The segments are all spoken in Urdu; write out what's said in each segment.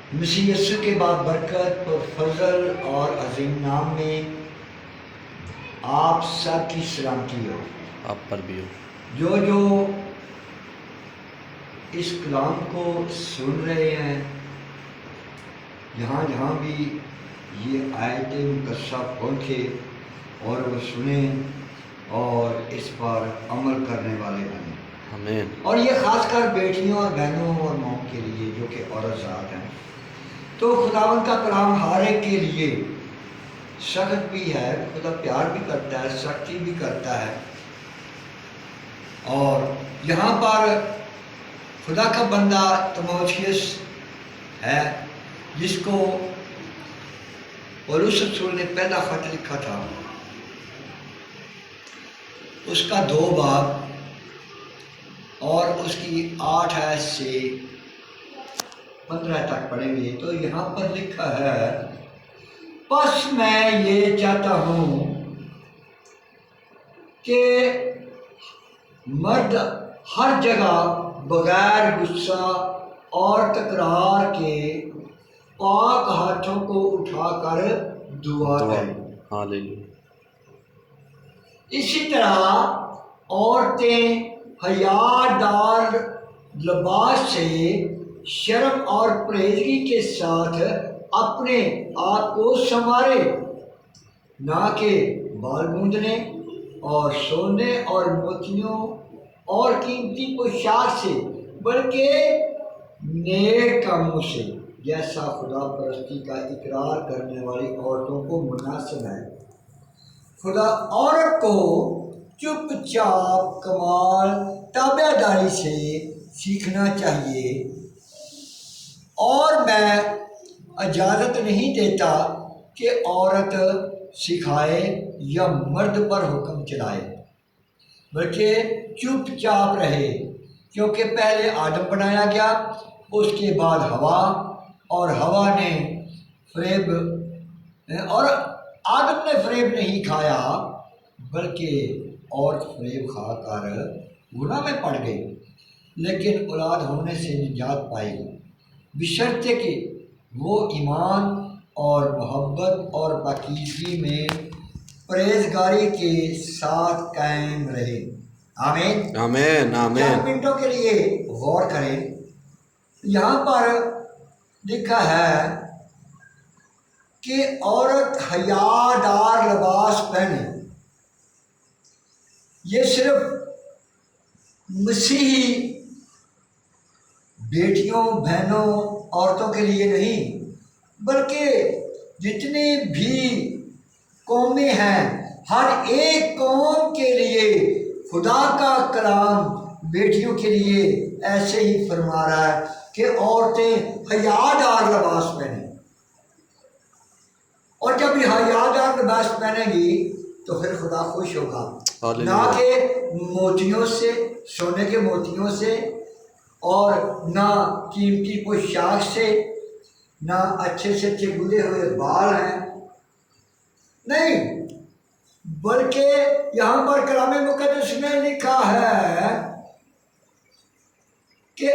مسیح یسوع کے بابرکت پر فضل اور عظیم نام میں آپ سب کی سلامتی ہو، آپ پر بھی ہو۔ جو اس کلام کو سن رہے ہیں، جہاں جہاں بھی یہ آیت مقدسہ پہنچے اور وہ سنیں اور اس پر عمل کرنے والے بنیں۔ آمین۔ اور یہ خاص کر بیٹیوں اور بہنوں اور ماؤں کے لیے جو کہ عورت ذات ہیں۔ تو خداوند کا کلام ہر ایک کے لیے سخت بھی ہے، خدا پیار بھی کرتا ہے، سختی بھی کرتا ہے۔ اور یہاں پر خدا کا بندہ تیموتھیوس ہے، جس کو پولس رسول نے پہلا خط لکھا تھا، اس کا 2 باب اور اس کی 8 آیت سے 15 تک پڑھیں گے۔ تو یہاں پر لکھا ہے، پس میں یہ چاہتا ہوں کہ مرد ہر جگہ بغیر غصہ اور تکرار کے پاک ہاتھوں کو اٹھا کر دعا کریں۔ ہاللیلویا۔ اسی طرح عورتیں حیا دار لباس سے شرم اور پرہیزگی کے ساتھ اپنے آپ کو سنوارے، نہ کہ بال گوندنے اور سونے اور موتیوں اور قیمتی پوشاک سے، بلکہ نیک کاموں سے، جیسا خدا پرستی کا اقرار کرنے والی عورتوں کو مناسب ہے۔ خدا عورت کو چپ چاپ کمال تابع داری سے سیکھنا چاہیے، اور میں اجازت نہیں دیتا کہ عورت سکھائے یا مرد پر حکم چلائے، بلکہ چپ چاپ رہے، کیونکہ پہلے آدم بنایا گیا، اس کے بعد ہوا، اور ہوا نے فریب اور آدم نے فریب نہیں کھایا، بلکہ عورت فریب کھا کر گناہ میں پڑ گئی، لیکن اولاد ہونے سے نجات پائے گی، بشرطے کہ وہ ایمان اور محبت اور پاکیزگی میں پرہیزگاری کے ساتھ قائم رہے۔ آمین۔ آمین۔ آمین۔ چند منٹوں کے لیے غور کریں، یہاں پر لکھا ہے کہ عورت حیا دار لباس پہنے۔ یہ صرف مسیحی بیٹیوں، بہنوں، عورتوں کے لیے نہیں، بلکہ جتنی بھی قومیں ہیں، ہر ایک قوم کے لیے خدا کا کلام بیٹیوں کے لیے ایسے ہی فرما رہا ہے کہ عورتیں حیا دار لباس پہنیں، اور جب یہ حیا دار لباس پہنیں گی تو پھر خدا خوش ہوگا، نہ کہ موتیوں سے، سونے کے موتیوں سے، اور نہ قیمتی پوشاک سے، نہ اچھے سے اچھے گلے ہوئے بال ہیں، نہیں، بلکہ یہاں پر کلام مقدس میں لکھا ہے کہ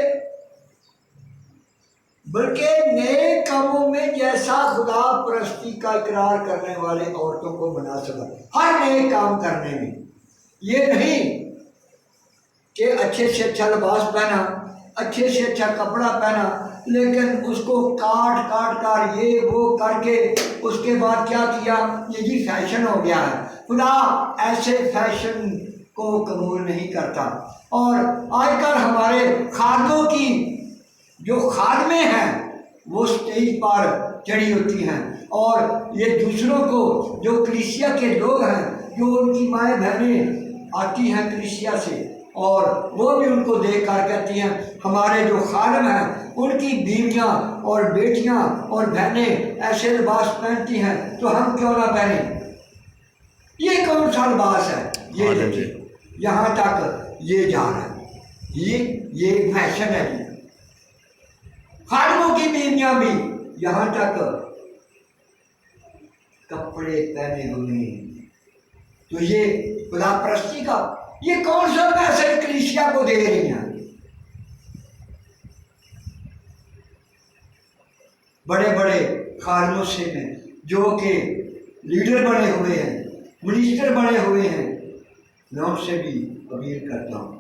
بلکہ نیک کاموں میں جیسا خدا پرستی کا اقرار کرنے والے عورتوں کو مناسب ہے۔ ہر نیک کام کرنے میں، یہ نہیں کہ اچھے سے اچھا لباس پہنا، اچھے سے اچھا کپڑا پہنا، لیکن اس کو کاٹ کر یہ وہ کر کے اس کے بعد کیا کیا، یہ جی فیشن ہو گیا ہے۔ خدا ایسے فیشن کو قبول نہیں کرتا۔ اور آج کل ہمارے خادموں کی جو خادمے ہیں وہ اسٹیج پر چڑھی ہوتی ہیں، اور یہ دوسروں کو، جو کلیسیا کے لوگ ہیں، جو ان کی مائیں بہنیں آتی ہیں کلیسیا سے، اور وہ بھی ان کو دیکھ کر کہتی ہیں، ہمارے جو خادم ہیں ان کی بیویاں اور بیٹیاں اور بہنیں ایسے لباس پہنتی ہیں تو ہم کیوں نہ پہنیں۔ یہ کون سا لباس ہے؟ یہ دیکھیں، یہاں تک یہ جا رہا ہے، یہ فیشن ہے۔ خادموں کی بیویاں بھی یہاں تک کپڑے پہنے ہوئے ہیں، تو یہ خدا پرستی کا، یہ کون سا میسج کلیسیا کو دے رہی ہیں؟ بڑے بڑے خادموں سے میں جو کہ لیڈر بنے ہوئے ہیں، منسٹر بنے ہوئے ہیں، میں ان سے بھی اپیل کرتا ہوں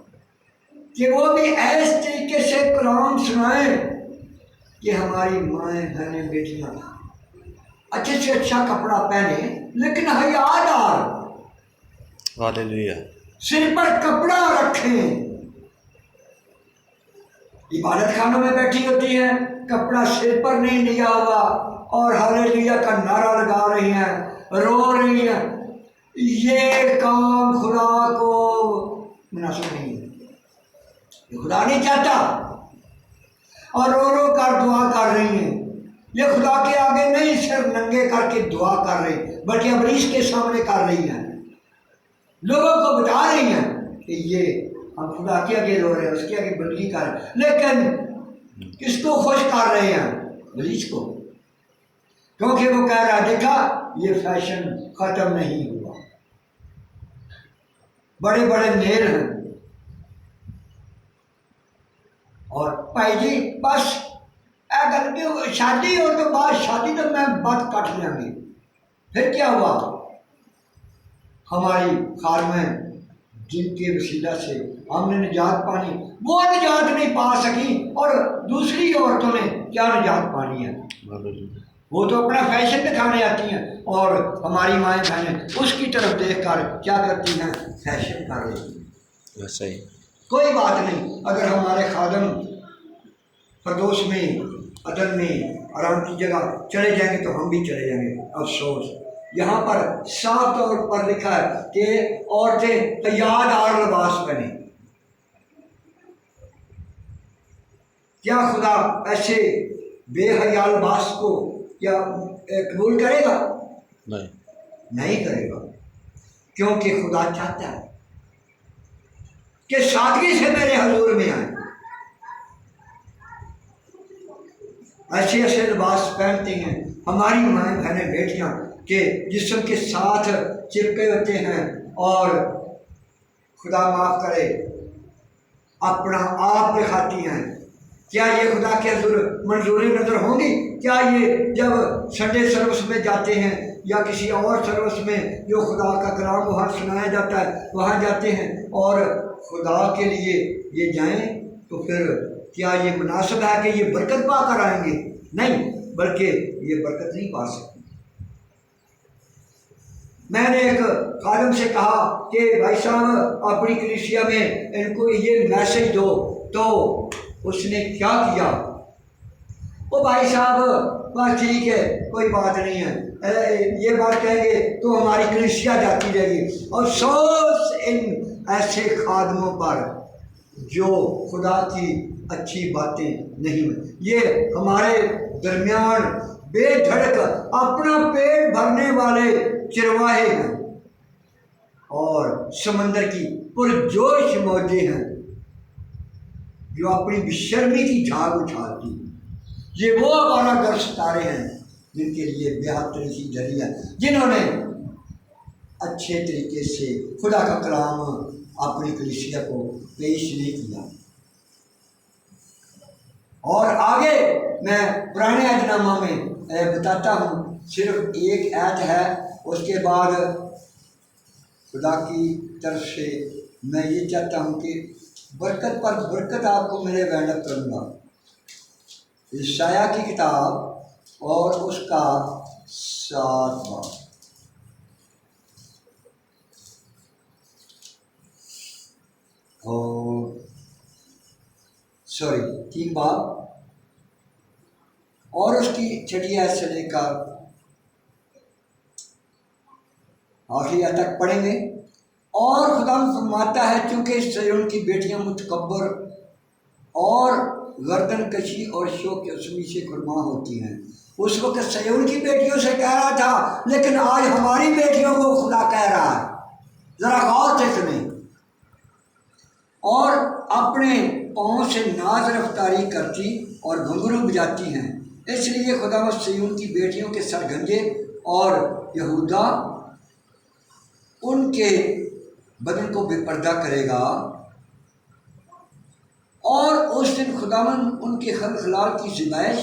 کہ وہ بھی ایس طریقے سے کلام سنائیں کہ ہماری مائیں بہنیں بیٹیاں اچھے سے اچھا کپڑا پہنے لیکن حیا دار، ہاللویہ، سر پر کپڑا رکھیں۔ عبادت خانوں میں بیٹھی ہوتی ہیں، کپڑا سر پر نہیں لیا ہوا اور ہاللویہ کا نعرہ لگا رہی ہیں، رو رہی ہیں۔ یہ کام خدا کو مناسب نہیں ہے، یہ خدا نہیں چاہتا، اور رو رو کر دعا کر رہی ہیں۔ یہ خدا کے آگے نہیں صرف ننگے کر کے دعا کر رہی بلکہ ابلیس کے سامنے کر رہی ہیں، لوگوں کو بتا رہی ہیں کہ یہ ہم خدا کے آگے رو رہے ہیں، اس کے آگے بندگی کر رہے ہیں، لیکن کس کو خوش کر رہے ہیں؟ ابلیس کو، کیونکہ وہ کہہ رہا ہے دیکھا یہ فیشن ختم نہیں ہوا، بڑے بڑے نیل ہیں، اور بھائی جی بس اگر شادی ہو تو بعد شادی تو میں بات کٹ لیں گے۔ پھر کیا ہوا؟ ہماری خادمیں جن کے وسیلہ سے ہم نے نجات پانی، وہ نجات نہیں پا سکی، اور دوسری عورتوں نے کیا نجات پانی ہے؟ وہ تو اپنا فیشن دکھانے آتی ہیں، اور ہماری مائیں بہنیں اس کی طرف دیکھ کر کیا کرتی ہیں؟ فیشن کر رہی ہیں۔ ویسا ہی کوئی بات نہیں، اگر ہمارے خادم فردوس میں، عدن میں، آرام کی جگہ چلے جائیں گے تو ہم بھی چلے جائیں گے۔ افسوس یہاں پر صاف طور پر لکھا ہے کہ عورتیں حیا دار لباس پہنیں۔ کیا خدا ایسے بے حیا لباس کو کیا قبول کرے گا؟ نہیں کرے گا، کیونکہ خدا چاہتا ہے کہ سادگی سے میرے حضور میں آئیں، ایسے ایسے لباس پہنتے ہیں ہماری مائیں بہنیں بیٹیاں کہ جسم کے ساتھ چپکے ہوتے ہیں، اور خدا معاف کرے اپنا آپ دکھاتی ہیں۔ کیا یہ خدا کے حضور منظوری نظر ہوں گی؟ کیا یہ جب سنڈے سروس میں جاتے ہیں یا کسی اور سروس میں جو خدا کا کلام وہاں سنایا جاتا ہے وہاں جاتے ہیں اور خدا کے لیے یہ جائیں، تو پھر کیا یہ مناسب ہے کہ یہ برکت پا کر آئیں گے؟ نہیں، بلکہ یہ برکت نہیں پا سکتے۔ میں نے ایک خادم سے کہا کہ بھائی صاحب اپنی کلیسیا میں ان کو یہ میسج دو، تو اس نے کیا کیا؟ وہ بھائی صاحب بس ٹھیک ہے کوئی بات نہیں ہے، یہ بات کہیں گے تو ہماری کلیسیا جاتی رہے گی۔ افسوس ان ایسے خادموں پر جو خدا کی اچھی باتیں نہیں ہیں۔ یہ ہمارے درمیان بے دھڑک اپنا پیٹ بھرنے والے چرواہے ہیں اور سمندر کی پرجوش موجیں ہیں جو اپنی بشرمی کی جھاگ اٹھاتی ہیں۔ یہ وہ ہمارا گھر ستارے ہیں جن کے لیے بے حد سی جری ہے، جنہوں نے اچھے طریقے سے خدا کا کلام اپنی کلیسیا کو پیش نہیں کیا۔ اور آگے میں پرانے عہد نامہ میں بتاتا ہوں، صرف ایک آیت ہے، اس کے بعد خدا کی طرف سے میں یہ چاہتا ہوں کہ برکت پر برکت آپ کو میرے وینڈ کروں گا۔ یشعیاہ کی کتاب اور اس کا 7 باب، اور 3 باب، اور اس کی 6 آیت سے لے کر آخری آیت تک پڑھیں گے۔ اور خدا فرماتا ہے چونکہ صیون کی بیٹیاں متکبر اور گردن کشی اور شوق عصمی سے خرما ہوتی ہیں۔ اس وقت صیون کی بیٹیوں سے کہہ رہا تھا، لیکن آج ہماری بیٹیوں کو خدا کہہ رہا ہے، ذرا غور سے سنیں۔ اور اپنے پاؤں سے ناز رفتاری کرتی اور گھنگرو بجاتی ہیں، اس لیے خدا صیون کی بیٹیوں کے سر گنجے اور یہودا ان کے بدن کو بے پردہ کرے گا، اور اس دن خداوند ان کے خلخلال کی ذبائح